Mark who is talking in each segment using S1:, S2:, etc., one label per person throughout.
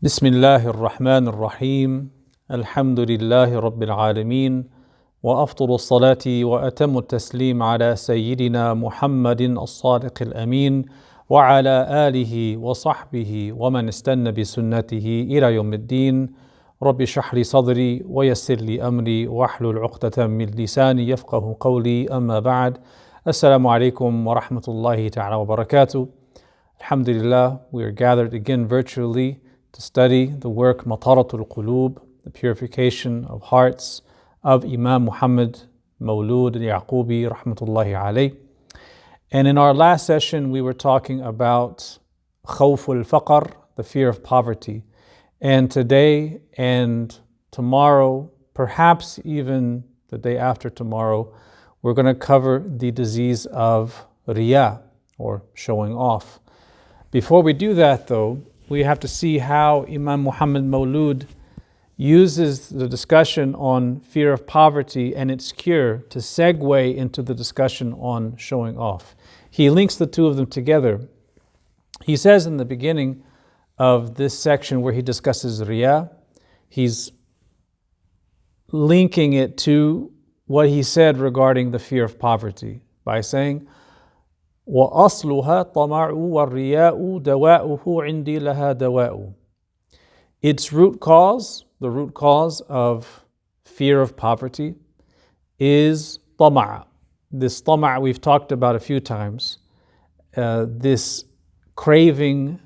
S1: بسم الله الرحمن الرحيم الحمد لله رب العالمين وأفضل الصلاة وأتم التسليم على سيدنا محمد الصادق الأمين وعلى آله وصحبه ومن استنى بسنته إلى يوم الدين. رب اشرح لي صدري ويسر لي أمري واحلل عقدة من لساني يفقه قولي. أما بعد. السلام عليكم ورحمة الله تعالى وبركاته. Alhamdulillah, we are gathered again virtually to study the work Mataratul Qulub, the purification of hearts of Imam Muhammad Mawlud al-Yaqubi rahmatullahi alayh. And in our last session we were talking about khawful faqr, the fear of poverty. And today and tomorrow, perhaps even the day after tomorrow, we're going to cover the disease of Riya, or showing off. Before we do that though, we have to see how Imam Muhammad Mawlud uses the discussion on fear of poverty and its cure to segue into the discussion on showing off. He links the two of them together. He says in the beginning of this section where he discusses Riya, he's linking it to what he said regarding the fear of poverty by saying, وَأَصْلُهَا طَمَعُ وَالرِّيَاءُ دَوَاؤُهُ عِنْدِي لَهَا دَوَاءُ. Its root cause, the root cause of fear of poverty, is طمع. This طمع we've talked about a few times. This craving,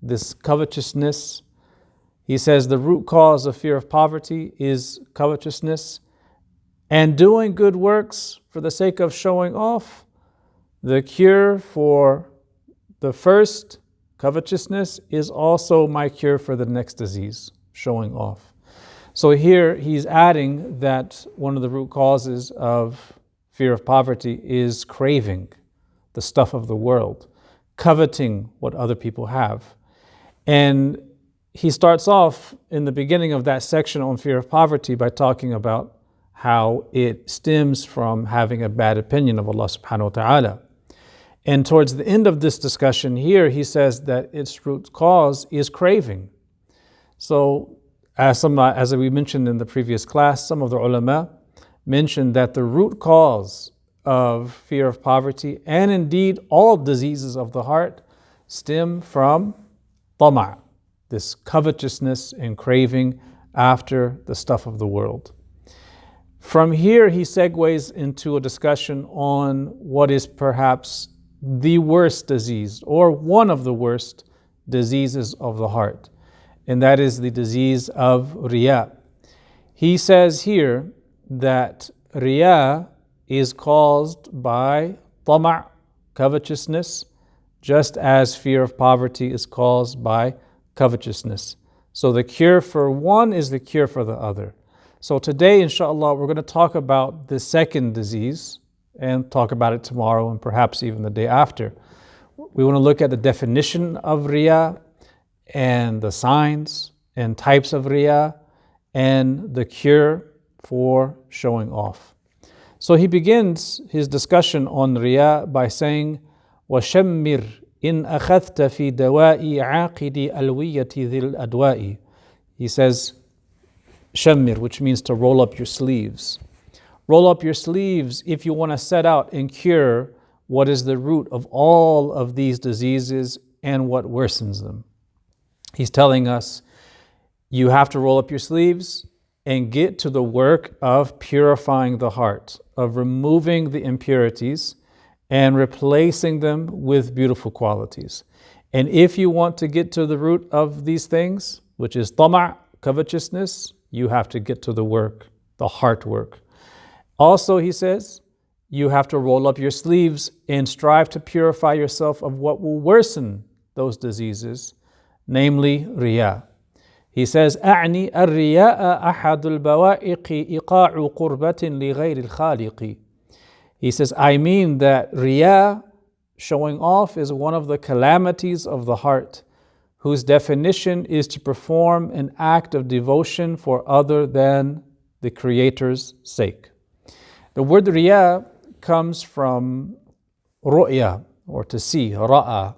S1: this covetousness. He says the root cause of fear of poverty is covetousness, and doing good works for the sake of showing off. The cure for the first, covetousness, is also my cure for the next disease, showing off. So here he's adding that one of the root causes of fear of poverty is craving the stuff of the world, coveting what other people have. And he starts off in the beginning of that section on fear of poverty by talking about how it stems from having a bad opinion of Allah subhanahu wa ta'ala. And towards the end of this discussion here, he says that its root cause is craving. So as we mentioned in the previous class, some of the ulama mentioned that the root cause of fear of poverty, and indeed all diseases of the heart, stem from tama', this covetousness and craving after the stuff of the world. From here, he segues into a discussion on what is perhaps the worst disease, or one of the worst diseases of the heart, and that is the disease of Riya. He says here that Riya is caused by tama', covetousness, just as fear of poverty is caused by covetousness. So the cure for one is the cure for the other. So today, inshallah, we're going to talk about the second disease and talk about it tomorrow and perhaps even the day after. We want to look at the definition of Riya and the signs and types of Riya and the cure for showing off. So he begins his discussion on Riya by saying, وَشَمِّرْ إِنْ أَخَذْتَ فِي دَوَاءِ عَاقِدِ أَلْوِيَّةِ ذِي الْأَدْوَاءِ. He says, Shammir, which means to roll up your sleeves. Roll up your sleeves if you want to set out and cure what is the root of all of these diseases and what worsens them. He's telling us you have to roll up your sleeves and get to the work of purifying the heart, of removing the impurities and replacing them with beautiful qualities. And if you want to get to the root of these things, which is tama', covetousness, you have to get to the work, the heart work. Also, he says, you have to roll up your sleeves and strive to purify yourself of what will worsen those diseases, namely Riya. He says, أعني الرياء أحد البوائق إيقاع قربة لغير الخالق. He says, I mean that Riya, showing off, is one of the calamities of the heart, whose definition is to perform an act of devotion for other than the Creator's sake. The word Riya comes from ru'ya, or to see, ra'a.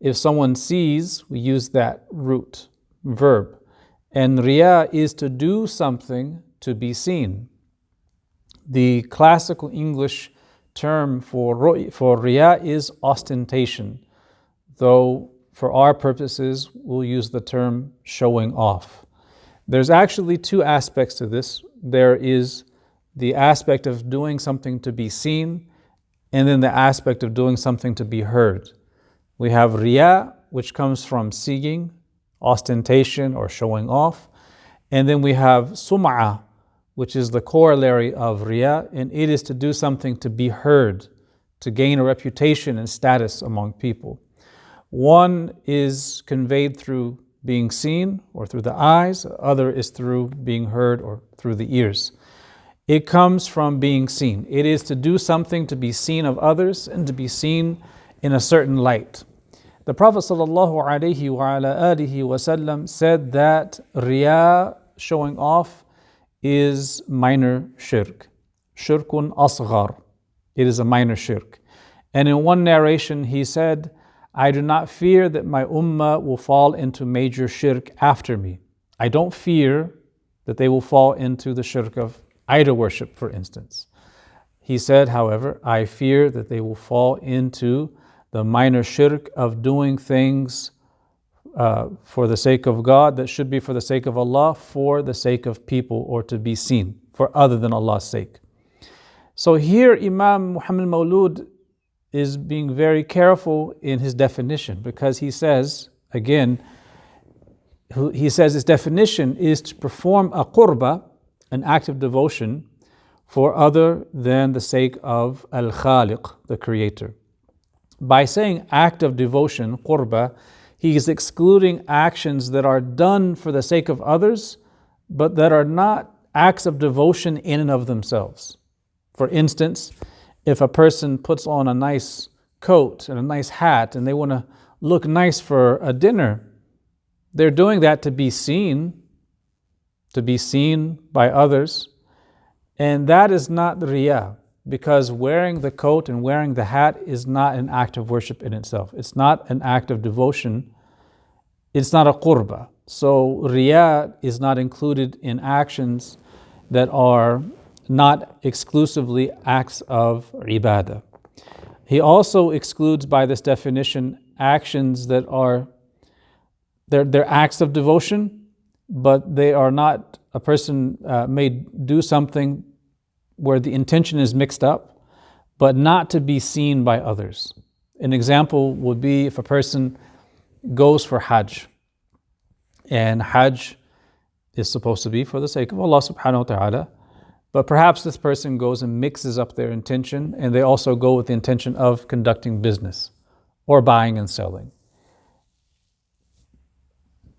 S1: If someone sees, we use that root. verb. And Riya is to do something to be seen. The classical English term for Riya is ostentation, though for our purposes we'll use the term showing off. There's actually two aspects to this. There is the aspect of doing something to be seen, and then the aspect of doing something to be heard. We have Riya, which comes from seeing, ostentation or showing off. And then we have Sum'ah, which is the corollary of Riya, and it is to do something to be heard, to gain a reputation and status among people. One is conveyed through being seen or through the eyes, the other is through being heard or through the ears. It comes from being seen. It is to do something to be seen of others and to be seen in a certain light. The Prophet ﷺ said that Riya, showing off, is minor shirk. Shirkun asghar. It is a minor shirk. And in one narration he said, I do not fear that my ummah will fall into major shirk after me. I don't fear that they will fall into the shirk of idol worship, for instance. He said, however, I fear that they will fall into the minor shirk of doing things for the sake of God that should be for the sake of Allah, for the sake of people, or to be seen for other than Allah's sake. So here Imam Muhammad Mawlud is being very careful in his definition, because he says, again, his definition is to perform a qurba, an act of devotion, for other than the sake of Al-Khaliq, the Creator. By saying act of devotion, qurba, he is excluding actions that are done for the sake of others, but that are not acts of devotion in and of themselves. For instance, if a person puts on a nice coat and a nice hat and they want to look nice for a dinner, they're doing that to be seen by others. And that is not Riya, because wearing the coat and wearing the hat is not an act of worship in itself. It's not an act of devotion. It's not a qurba. So Riya is not included in actions that are not exclusively acts of ibadah. He also excludes by this definition actions that are they're acts of devotion, but they are not, a person may do something where the intention is mixed up, but not to be seen by others. An example would be if a person goes for Hajj, and Hajj is supposed to be for the sake of Allah subhanahu wa ta'ala, but perhaps this person goes and mixes up their intention, and they also go with the intention of conducting business or buying and selling.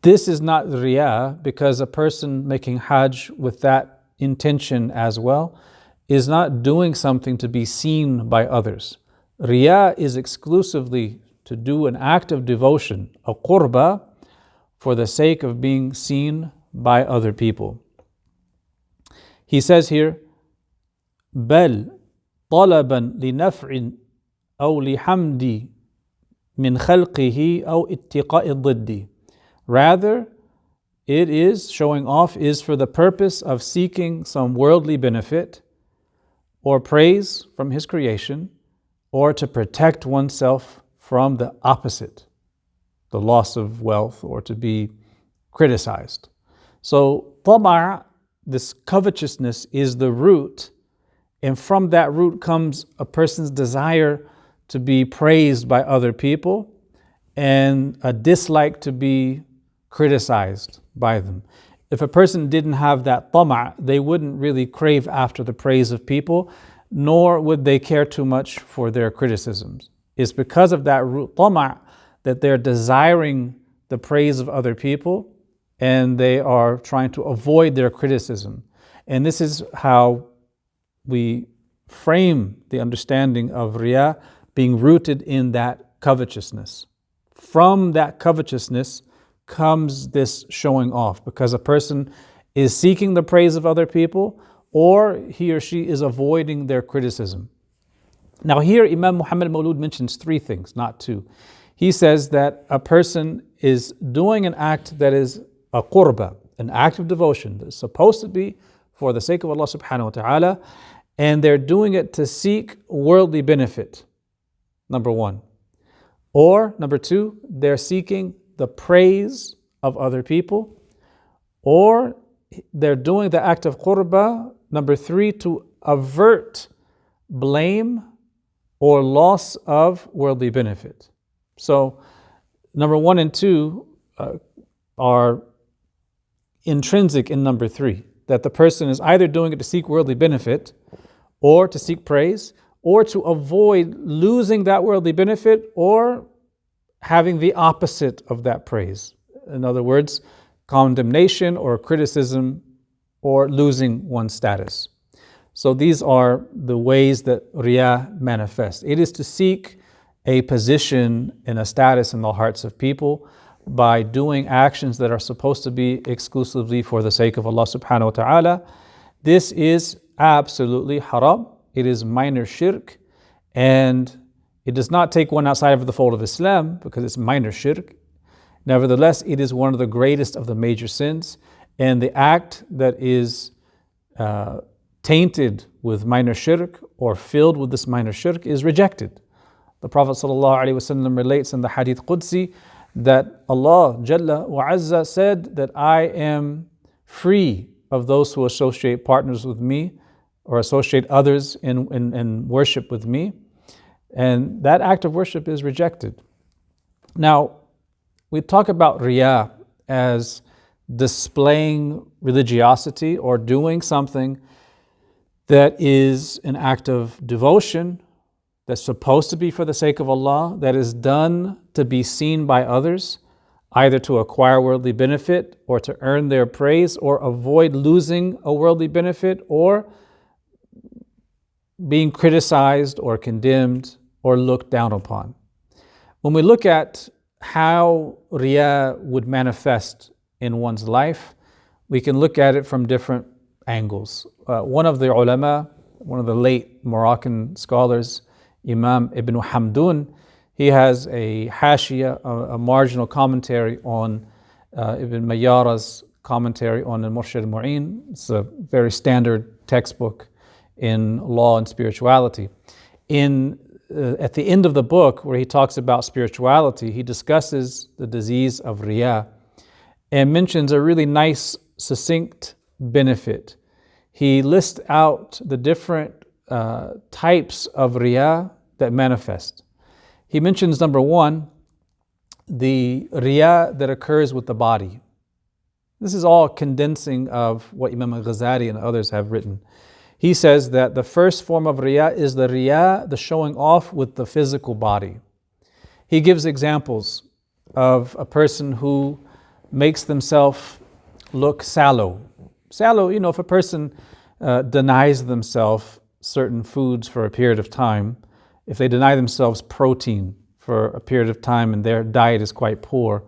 S1: This is not Riya, because a person making Hajj with that intention as well is not doing something to be seen by others. Riya is exclusively to do an act of devotion, a qurba, for the sake of being seen by other people. He says here, بل طلبا لنفع أو لحمد من خلقه أو اتقاء الضد. Rather, it is, showing off is for the purpose of seeking some worldly benefit or praise from His creation, or to protect oneself from the opposite, the loss of wealth, or to be criticized. So, tama', this covetousness, is the root, and from that root comes a person's desire to be praised by other people and a dislike to be criticized by them. If a person didn't have that tama', they wouldn't really crave after the praise of people, nor would they care too much for their criticisms. It's because of that root tama' that they're desiring the praise of other people, and they are trying to avoid their criticism. And this is how we frame the understanding of Riya being rooted in that covetousness. From that covetousness comes this showing off, because a person is seeking the praise of other people, or he or she is avoiding their criticism. Now here Imam Muhammad Mawlud mentions three things, not two. He says that a person is doing an act that is a qurba, an act of devotion that's supposed to be for the sake of Allah subhanahu wa ta'ala, and they're doing it to seek worldly benefit, number one. Or number two, they're seeking the praise of other people, or they're doing the act of qurba, number three, to avert blame or loss of worldly benefit. So number one and two are intrinsic in number three, that the person is either doing it to seek worldly benefit or to seek praise, or to avoid losing that worldly benefit or having the opposite of that praise. In other words, condemnation or criticism or losing one's status. So these are the ways that Riya manifests. It is to seek a position and a status in the hearts of people by doing actions that are supposed to be exclusively for the sake of Allah subhanahu wa ta'ala. This is absolutely haram. It is minor shirk, and it does not take one outside of the fold of Islam because it's minor shirk. Nevertheless, it is one of the greatest of the major sins, and the act that is tainted with minor shirk or filled with this minor shirk is rejected. The Prophet ﷺ relates in the Hadith Qudsi that Allah Jalla wa Azza said that I am free of those who associate partners with me or associate others in worship with me. And that act of worship is rejected. Now, we talk about Riya as displaying religiosity or doing something that is an act of devotion that's supposed to be for the sake of Allah, that is done to be seen by others, either to acquire worldly benefit or to earn their praise or avoid losing a worldly benefit or being criticized or condemned or looked down upon. When we look at how Riya would manifest in one's life, we can look at it from different angles. One of the ulama, one of the late Moroccan scholars, Imam Ibn Hamdoun, he has a hashiyah, a marginal commentary on Ibn Mayyara's commentary on Al-Murshid al-Mu'in. It's a very standard textbook in law and spirituality. At the end of the book, where he talks about spirituality, he discusses the disease of Riya and mentions a really nice, succinct benefit. He lists out the different types of Riya that manifest. He mentions number one, the Riya that occurs with the body. This is all condensing of what Imam al-Ghazali and others have written. He says that the first form of Riya is the Riya, the showing off with the physical body. He gives examples of a person who makes themselves look sallow. Sallow, if a person denies themselves certain foods for a period of time, if they deny themselves protein for a period of time and their diet is quite poor,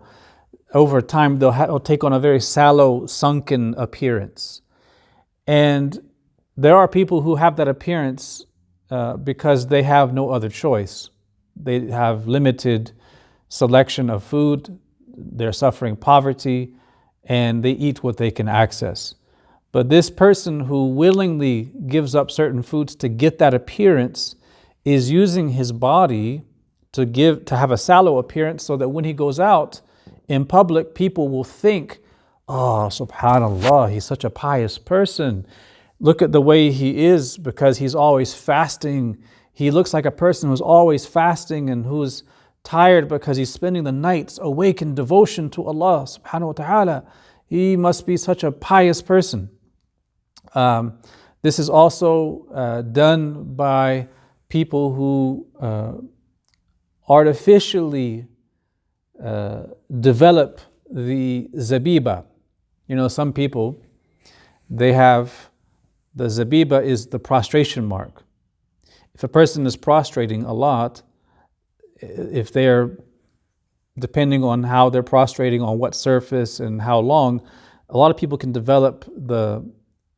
S1: over time they'll take on a very sallow, sunken appearance. And there are people who have that appearance because they have no other choice. They have limited selection of food, they're suffering poverty, and they eat what they can access. But this person who willingly gives up certain foods to get that appearance is using his body to have a sallow appearance so that when he goes out in public, people will think, oh, subhanallah, he's such a pious person. Look at the way he is because he's always fasting. He looks like a person who's always fasting and who's tired because he's spending the nights awake in devotion to Allah subhanahu wa ta'ala. He must be such a pious person. This is also done by people who artificially develop the zabiba. Some people, they have the zabiba is the prostration mark. If a person is prostrating a lot, if they're, depending on how they're prostrating, on what surface and how long, a lot of people can develop the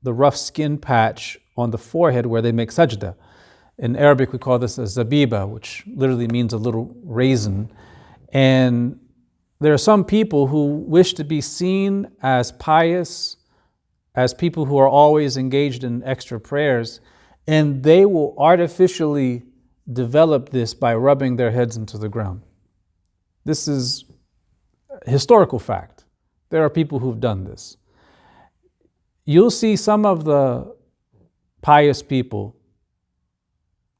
S1: rough skin patch on the forehead where they make sajda. In Arabic, we call this a zabiba, which literally means a little raisin. And there are some people who wish to be seen as pious, as people who are always engaged in extra prayers, and they will artificially develop this by rubbing their heads into the ground. This is a historical fact. There are people who've done this. You'll see some of the pious people,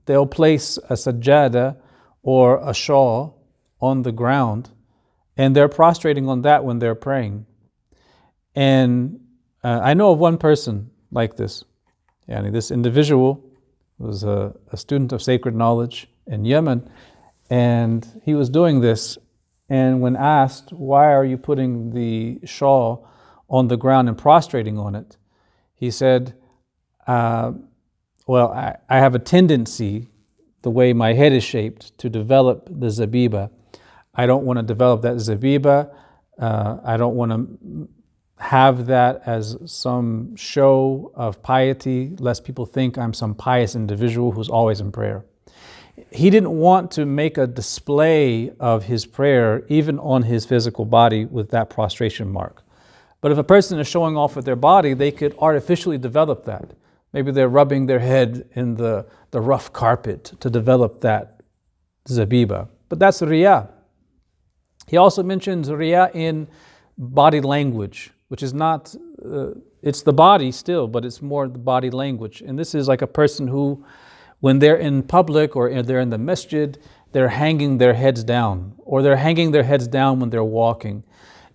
S1: they'll place a sajjada or a shawl on the ground, and they're prostrating on that when they're praying. And I know of one person like this. This individual was a student of sacred knowledge in Yemen, and he was doing this. And when asked, why are you putting the shawl on the ground and prostrating on it? He said, I have a tendency, the way my head is shaped, to develop the zabiba. I don't want to develop that zabiba. I don't want to have that as some show of piety, lest people think I'm some pious individual who's always in prayer. He didn't want to make a display of his prayer even on his physical body with that prostration mark. But if a person is showing off with their body, they could artificially develop that. Maybe they're rubbing their head in the rough carpet to develop that zabiba. But that's Riya. He also mentions Riya in body language, which is not, it's the body still, but it's more the body language. And this is like a person who, when they're in public or they're in the masjid, they're hanging their heads down, or they're hanging their heads down when they're walking.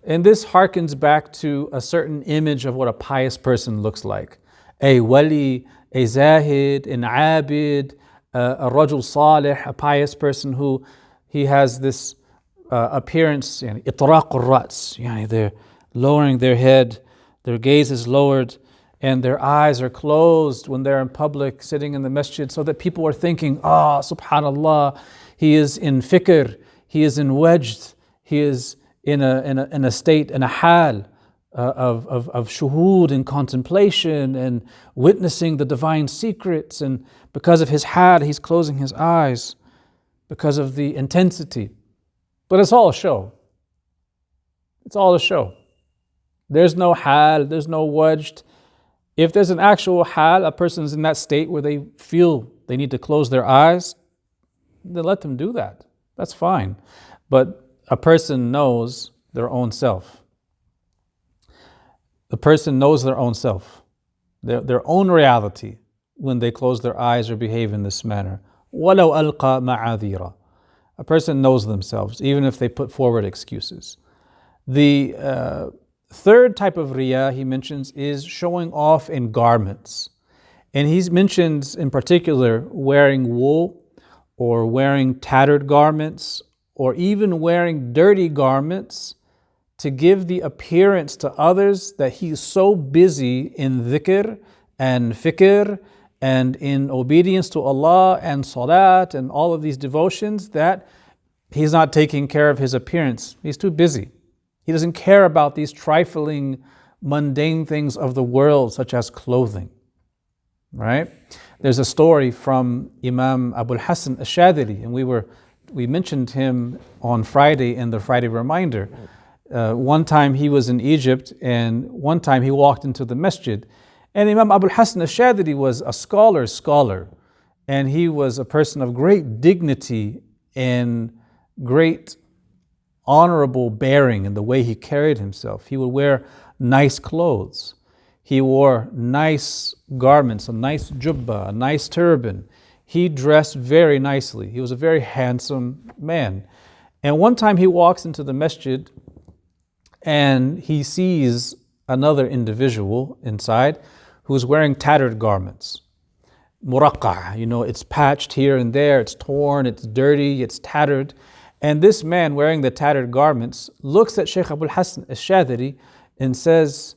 S1: And this harkens back to a certain image of what a pious person looks like. A wali, a zahid, an abid, a rajul salih, a pious person who he has this appearance, itraq al-rats, they're lowering their head, their gaze is lowered, and their eyes are closed when they're in public, sitting in the masjid, so that people are thinking, subhanallah, he is in fikr, he is in wajd, he is in a state, in a hal of shuhud and contemplation and witnessing the divine secrets. And because of his hal, he's closing his eyes because of the intensity. But it's all a show. It's all a show. There's no hal, there's no wajd. If there's an actual hal, a person's in that state where they feel they need to close their eyes, then let them do that. That's fine. But a person knows their own self. The person knows their own self, their own reality when they close their eyes or behave in this manner. وَلَوْ أَلْقَى مَعَاذِيرًا. A person knows themselves, even if they put forward excuses. The third type of riya he mentions is showing off in garments. And he mentions in particular wearing wool or wearing tattered garments or even wearing dirty garments to give the appearance to others that he's so busy in dhikr and fikr and in obedience to Allah and salat and all of these devotions that he's not taking care of his appearance. He's too busy. He doesn't care about these trifling, mundane things of the world, such as clothing. Right? There's a story from Imam Abul Hasan Ash-Shadhili, and we mentioned him on Friday in the Friday Reminder. One time he was in Egypt, and one time he walked into the masjid, and Imam Abul Hasan Ash-Shadhili was a scholar, and he was a person of great dignity and great honorable bearing in the way he carried himself. He would wear nice clothes. He wore nice garments, a nice jubba, a nice turban. He dressed very nicely. He was a very handsome man. And one time he walks into the masjid and he sees another individual inside who's wearing tattered garments. Muraqqa, it's patched here and there, it's torn, it's dirty, it's tattered. And this man wearing the tattered garments looks at Shaykh Abul Hasan Ash-Shadhili and says,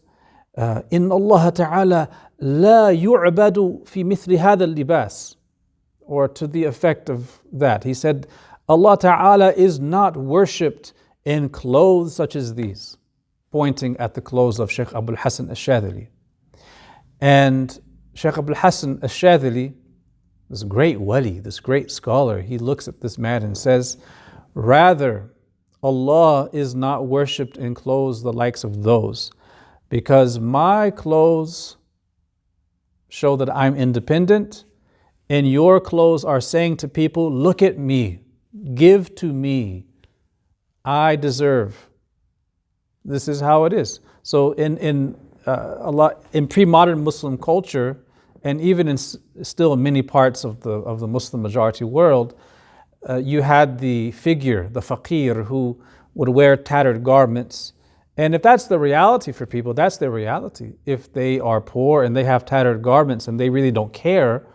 S1: إن الله تعالى لا يعبد في مثل هذا اللباس, or to the effect of that. He said, Allah Ta'ala is not worshipped in clothes such as these, pointing at the clothes of Shaykh Abul Hasan Ash-Shadhili. And Shaykh Abul Hasan Ash-Shadhili, this great wali, this great scholar, he looks at this man and says, rather, Allah is not worshipped in clothes the likes of those, because my clothes show that I'm independent, and your clothes are saying to people, look at me, give to me, I deserve. This is how it is. So in pre-modern Muslim culture, and even still in many parts of the Muslim majority world, you had the figure, the faqir, who would wear tattered garments. And if that's the reality for people, that's their reality. If they are poor and they have tattered garments and they really don't care,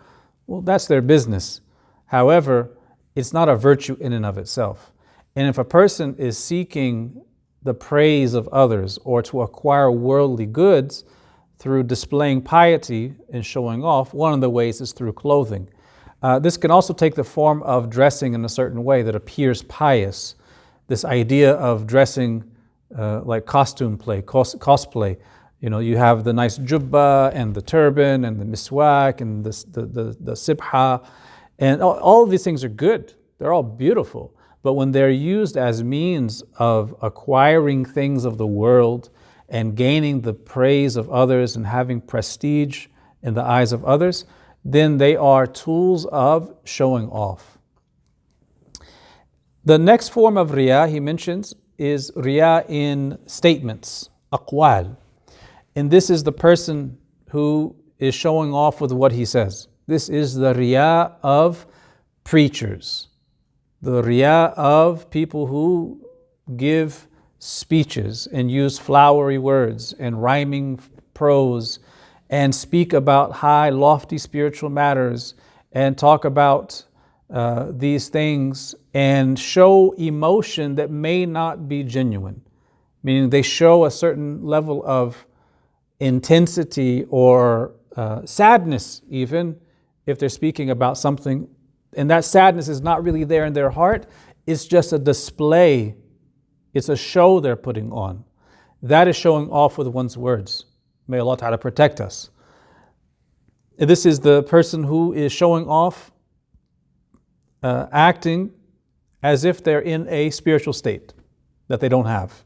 S1: well, that's their business. However, it's not a virtue in and of itself. And if a person is seeking the praise of others or to acquire worldly goods through displaying piety and showing off, one of the ways is through clothing. This can also take the form of dressing in a certain way that appears pious. This idea of dressing like costume play, cosplay. You know, you have the nice jubba and the turban and the miswak and the sibha, and all of these things are good. They're all beautiful. But when they're used as means of acquiring things of the world and gaining the praise of others and having prestige in the eyes of others, then they are tools of showing off. The next form of riya he mentions is riya in statements, aqwal. And this is the person who is showing off with what he says. This is the riya of preachers, the riya of people who give speeches and use flowery words and rhyming prose and speak about high, lofty spiritual matters and talk about these things and show emotion that may not be genuine, meaning they show a certain level of intensity or sadness, even if they're speaking about something, and that sadness is not really there in their heart. It's just a display. It's a show they're putting on. That is showing off with one's words. May Allah Ta'ala protect us. This is the person who is showing off, acting as if they're in a spiritual state that they don't have.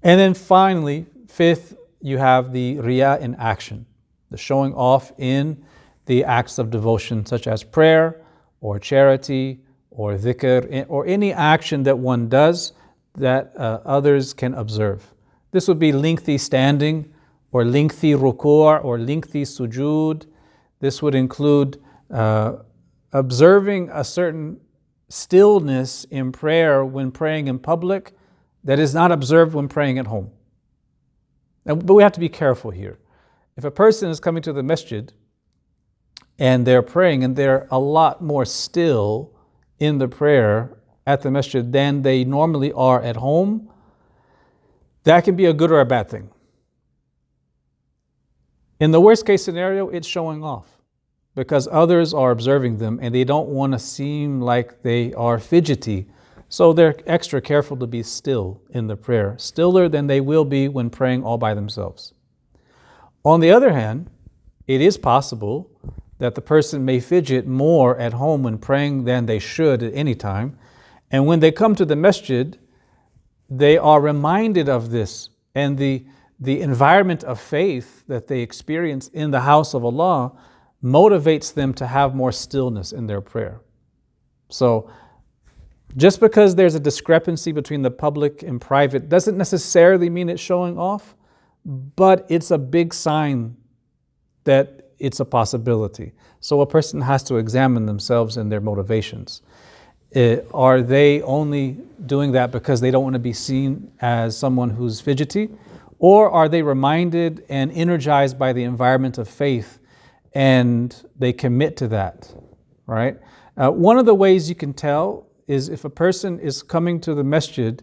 S1: And then finally, fifth, you have the riya in action, the showing off in the acts of devotion, such as prayer or charity or dhikr, or any action that one does that others can observe. This would be lengthy standing or lengthy ruku' or lengthy sujood. This would include observing a certain stillness in prayer when praying in public that is not observed when praying at home. But we have to be careful here. If a person is coming to the masjid and they're praying and they're a lot more still in the prayer at the masjid than they normally are at home, that can be a good or a bad thing. In the worst case scenario, it's showing off because others are observing them and they don't want to seem like they are fidgety. So they're extra careful to be still in the prayer, stiller than they will be when praying all by themselves. On the other hand, it is possible that the person may fidget more at home when praying than they should at any time. And when they come to the masjid, they are reminded of this, and the environment of faith that they experience in the house of Allah motivates them to have more stillness in their prayer. So just because there's a discrepancy between the public and private doesn't necessarily mean it's showing off, but it's a big sign that it's a possibility. So a person has to examine themselves and their motivations. Are they only doing that because they don't want to be seen as someone who's fidgety? Or are they reminded and energized by the environment of faith and they commit to that, right? One of the ways you can tell is if a person is coming to the masjid,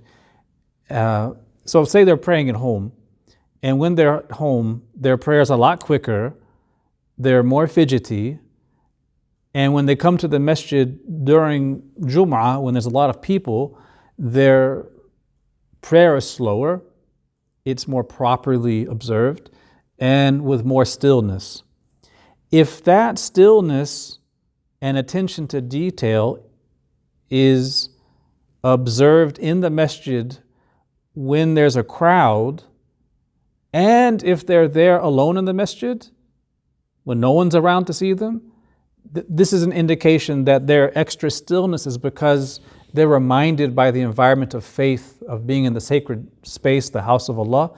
S1: so say they're praying at home, and when they're at home, their prayer's a lot quicker, they're more fidgety, and when they come to the masjid during Jum'ah, when there's a lot of people, their prayer is slower, it's more properly observed, and with more stillness. If that stillness and attention to detail is observed in the masjid when there's a crowd, and if they're there alone in the masjid, when no one's around to see them, this is an indication that their extra stillness is because they're reminded by the environment of faith, of being in the sacred space, the house of Allah,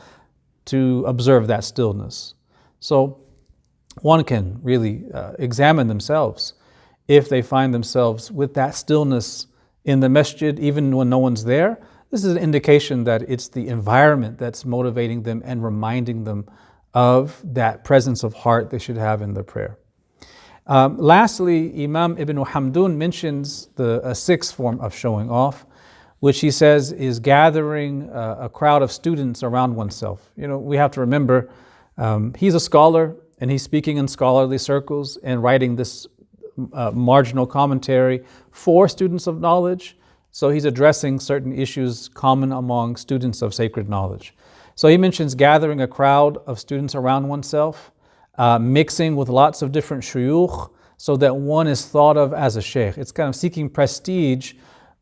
S1: to observe that stillness. So one can really examine themselves if they find themselves with that stillness in the masjid, even when no one's there. This is an indication that it's the environment that's motivating them and reminding them of that presence of heart they should have in their prayer. Lastly, Imam Ibn Hamdun mentions a sixth form of showing off, which he says is gathering a crowd of students around oneself. We have to remember he's a scholar and he's speaking in scholarly circles and writing this marginal commentary for students of knowledge. So he's addressing certain issues common among students of sacred knowledge. So he mentions gathering a crowd of students around oneself, mixing with lots of different shuyukh so that one is thought of as a sheikh. It's kind of seeking prestige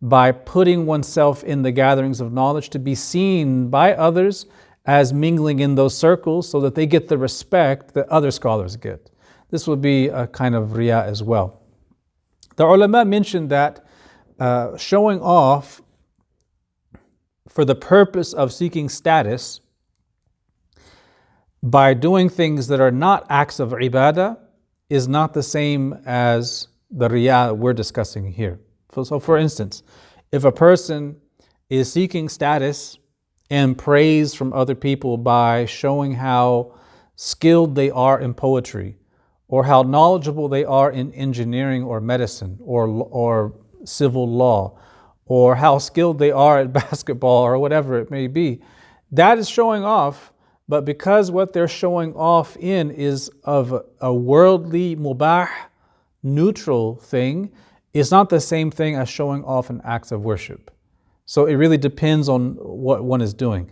S1: by putting oneself in the gatherings of knowledge to be seen by others as mingling in those circles so that they get the respect that other scholars get. This would be a kind of riya as well. The ulama mentioned that showing off for the purpose of seeking status by doing things that are not acts of ibadah is not the same as the riya we're discussing here. So for instance, if a person is seeking status and praise from other people by showing how skilled they are in poetry, or how knowledgeable they are in engineering or medicine or civil law, or how skilled they are at basketball or whatever it may be, that is showing off. But because what they're showing off in is of a worldly, mubah, neutral thing, it's not the same thing as showing off in acts of worship. So it really depends on what one is doing.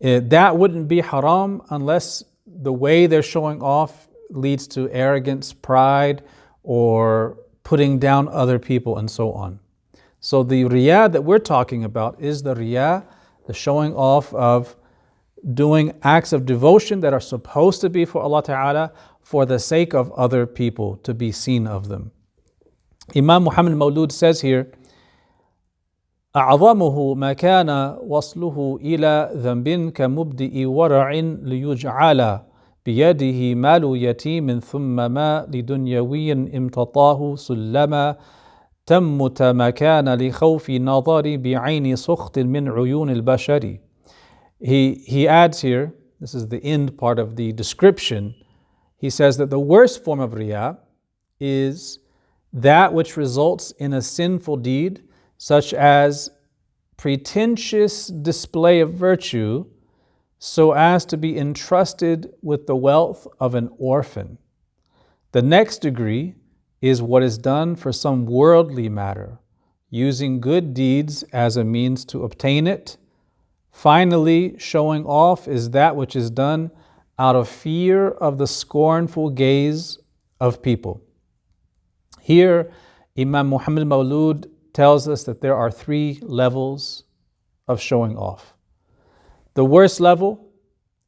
S1: That wouldn't be haram unless the way they're showing off leads to arrogance, pride, or putting down other people and so on. So the riya that we're talking about is the riya, the showing off of doing acts of devotion that are supposed to be for Allah Ta'ala for the sake of other people, to be seen of them. Imam Muhammad Mawlud says here, أعظمه ما كان وصله إلى ذنب كمبدئ ورع ليجعل بيده مال يتيم ثم ما لدنيوي امتطاه سلما تمت مكان لخوف نظر بعين سخط من عيون البشر. He adds here, this is the end part of the description, he says that the worst form of riya is that which results in a sinful deed, such as pretentious display of virtue, so as to be entrusted with the wealth of an orphan. The next degree is what is done for some worldly matter, using good deeds as a means to obtain it. Finally, showing off is that which is done out of fear of the scornful gaze of people. Here, Imam Muhammad Mawlud tells us that there are three levels of showing off. The worst level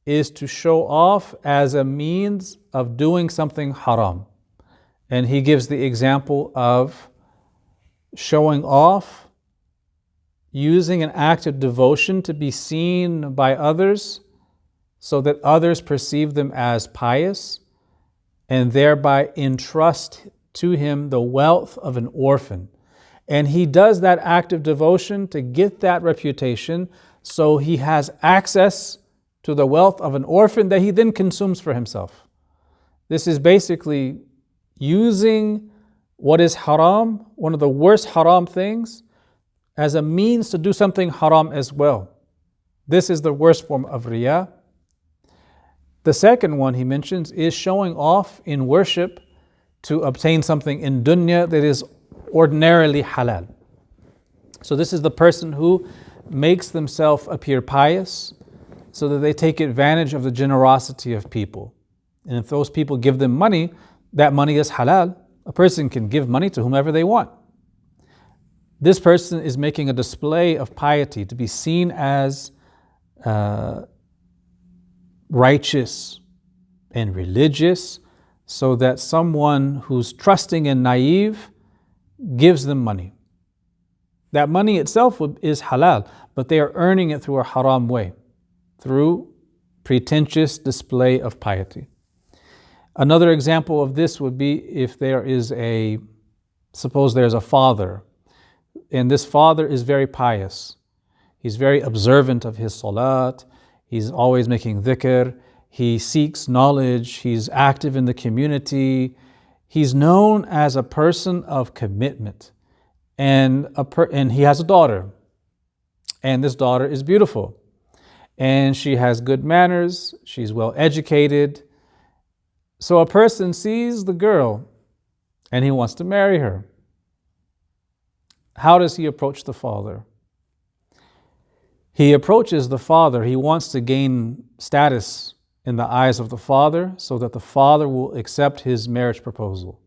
S1: is to show off as a means of doing something haram. And he gives the example of showing off using an act of devotion to be seen by others so that others perceive them as pious and thereby entrust to him the wealth of an orphan. And he does that act of devotion to get that reputation, so he has access to the wealth of an orphan that he then consumes for himself. This is basically using what is haram, one of the worst haram things, as a means to do something haram as well. This is the worst form of riya. The second one he mentions is showing off in worship to obtain something in dunya that is ordinarily halal. So this is the person who makes themselves appear pious so that they take advantage of the generosity of people. And if those people give them money, that money is halal. A person can give money to whomever they want. This person is making a display of piety to be seen as righteous and religious, so that someone who's trusting and naive gives them money. That money itself is halal, but they are earning it through a haram way, through pretentious display of piety. Another example of this would be if suppose there's a father, and this father is very pious. He's very observant of his salat. He's always making dhikr. He seeks knowledge. He's active in the community. He's known as a person of commitment. And he has a daughter. And this daughter is beautiful. And she has good manners. She's well educated. So a person sees the girl and he wants to marry her. How does he approach the father? He approaches the father. He wants to gain status in the eyes of the father so that the father will accept his marriage proposal.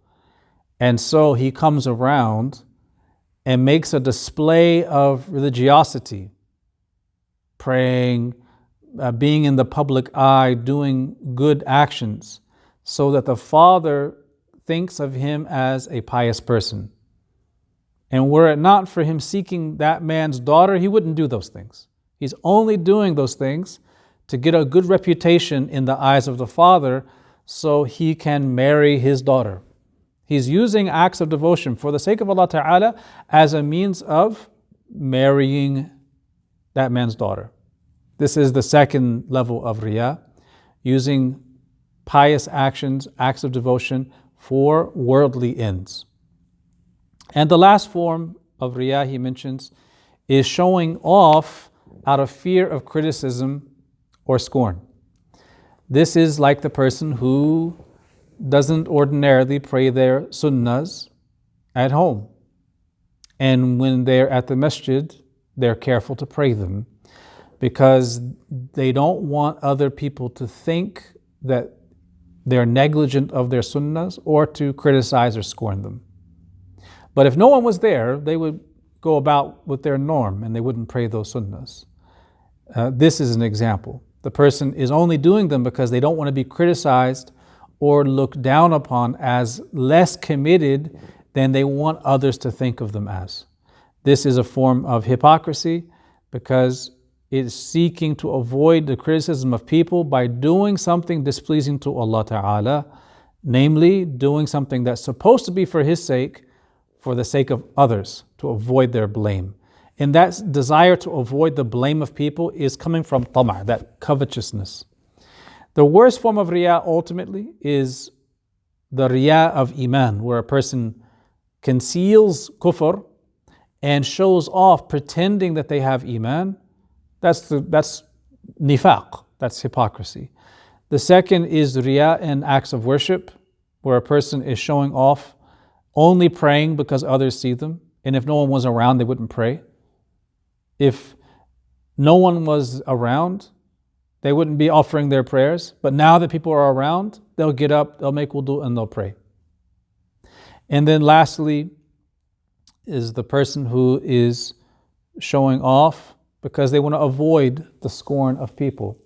S1: And so he comes around and makes a display of religiosity, praying, being in the public eye, doing good actions, so that the father thinks of him as a pious person. And were it not for him seeking that man's daughter, he wouldn't do those things. He's only doing those things to get a good reputation in the eyes of the father so he can marry his daughter. He's using acts of devotion for the sake of Allah Ta'ala as a means of marrying that man's daughter. This is the second level of Riya, using pious actions, acts of devotion for worldly ends. And the last form of Riya he mentions is showing off out of fear of criticism or scorn. This is like the person who doesn't ordinarily pray their sunnahs at home. And when they're at the masjid, they're careful to pray them because they don't want other people to think that they're negligent of their sunnahs or to criticize or scorn them. But if no one was there, they would go about with their norm and they wouldn't pray those sunnahs. This is an example. The person is only doing them because they don't want to be criticized or looked down upon as less committed than they want others to think of them as. This is a form of hypocrisy because it is seeking to avoid the criticism of people by doing something displeasing to Allah Ta'ala, namely doing something that's supposed to be for His sake, for the sake of others, to avoid their blame. And that desire to avoid the blame of people is coming from tama', that covetousness. The worst form of riya ultimately is the riya of iman, where a person conceals kufr and shows off pretending that they have iman. That's nifaq, that's hypocrisy. The second is riya in acts of worship, where a person is showing off, only praying because others see them. And if no one was around, they wouldn't pray. If no one was around, they wouldn't be offering their prayers. But now that people are around, they'll get up, they'll make wudu, and they'll pray. And then lastly is the person who is showing off because they want to avoid the scorn of people.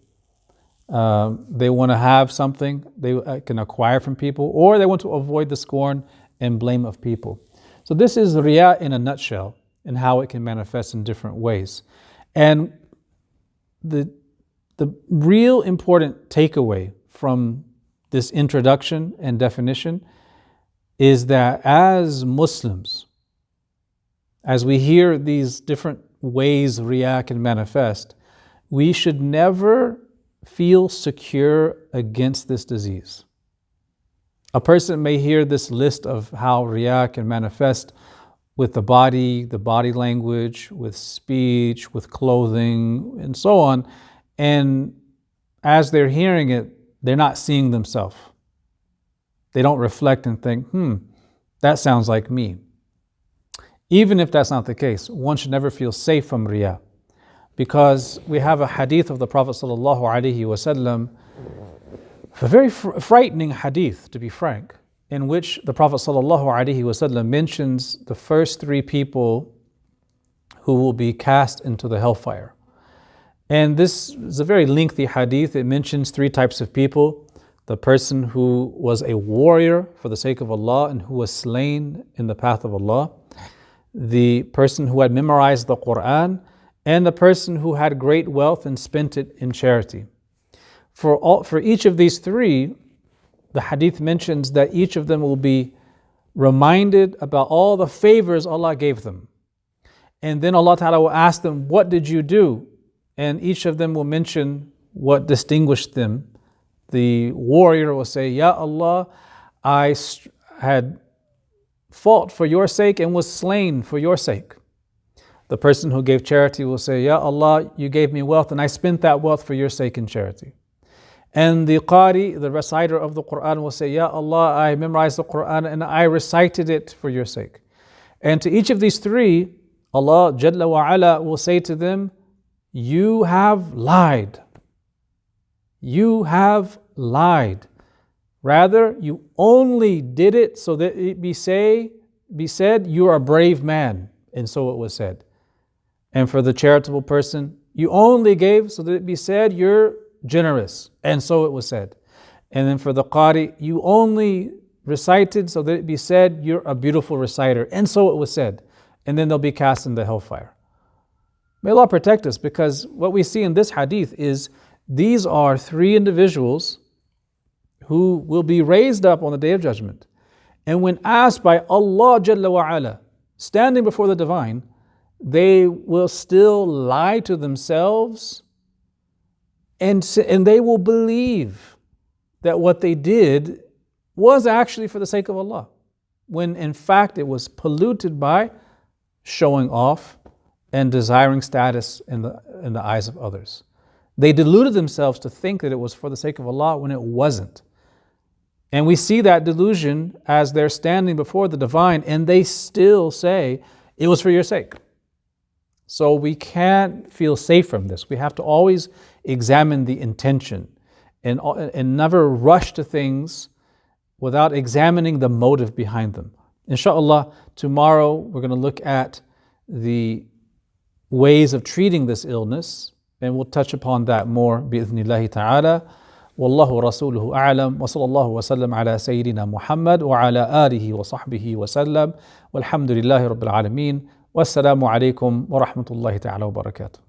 S1: They want to have something they can acquire from people, or they want to avoid the scorn and blame of people. So this is riya in a nutshell, and how it can manifest in different ways. And the real important takeaway from this introduction and definition is that as Muslims, as we hear these different ways riya can manifest, we should never feel secure against this disease. A person may hear this list of how riya can manifest with the body language, with speech, with clothing, and so on. And as they're hearing it, they're not seeing themselves. They don't reflect and think, that sounds like me. Even if that's not the case, one should never feel safe from riya. Because we have a hadith of the Prophet ﷺ, a very frightening hadith, to be frank, in which the Prophet ﷺ mentions the first three people who will be cast into the hellfire. And this is a very lengthy hadith. It mentions three types of people: the person who was a warrior for the sake of Allah and who was slain in the path of Allah, the person who had memorized the Quran, and the person who had great wealth and spent it in charity. For each of these three, the hadith mentions that each of them will be reminded about all the favors Allah gave them. And then Allah Ta'ala will ask them, what did you do? And each of them will mention what distinguished them. The warrior will say, Ya Allah, I had fought for your sake and was slain for your sake. The person who gave charity will say, Ya Allah, you gave me wealth and I spent that wealth for your sake in charity. And the Qari, the reciter of the Quran, will say, Ya Allah, I memorized the Quran and I recited it for your sake. And to each of these three, Allah Jalla wa Ala will say to them, you have lied. You have lied. Rather, you only did it so that it be said, you are a brave man. And so it was said. And for the charitable person, you only gave so that it be said, you're generous. And so it was said. And then for the Qari, you only recited so that it be said, you're a beautiful reciter. And so it was said. And then they'll be cast in the hellfire. May Allah protect us, because what we see in this hadith is these are three individuals who will be raised up on the Day of Judgment. And when asked by Allah Jalla wa Ala, standing before the Divine, they will still lie to themselves and they will believe that what they did was actually for the sake of Allah, when in fact it was polluted by showing off and desiring status in the eyes of others. They deluded themselves to think that it was for the sake of Allah when it wasn't. And we see that delusion as they're standing before the Divine and they still say, it was for your sake. So we can't feel safe from this. We have to always examine the intention and never rush to things without examining the motive behind them. Inshallah, tomorrow we're going to look at the ways of treating this illness, and we'll touch upon that more bi'idhnillahi ta'ala. Wallahu rasuluhu a'lam, wa sallallahu wa sallam ala sayyidina Muhammad wa ala alihi wa sahbihi wa sallam, walhamdulillahi rabbil alameen, wassalamu alaikum wa rahmatullahi ta'ala wa barakatuh.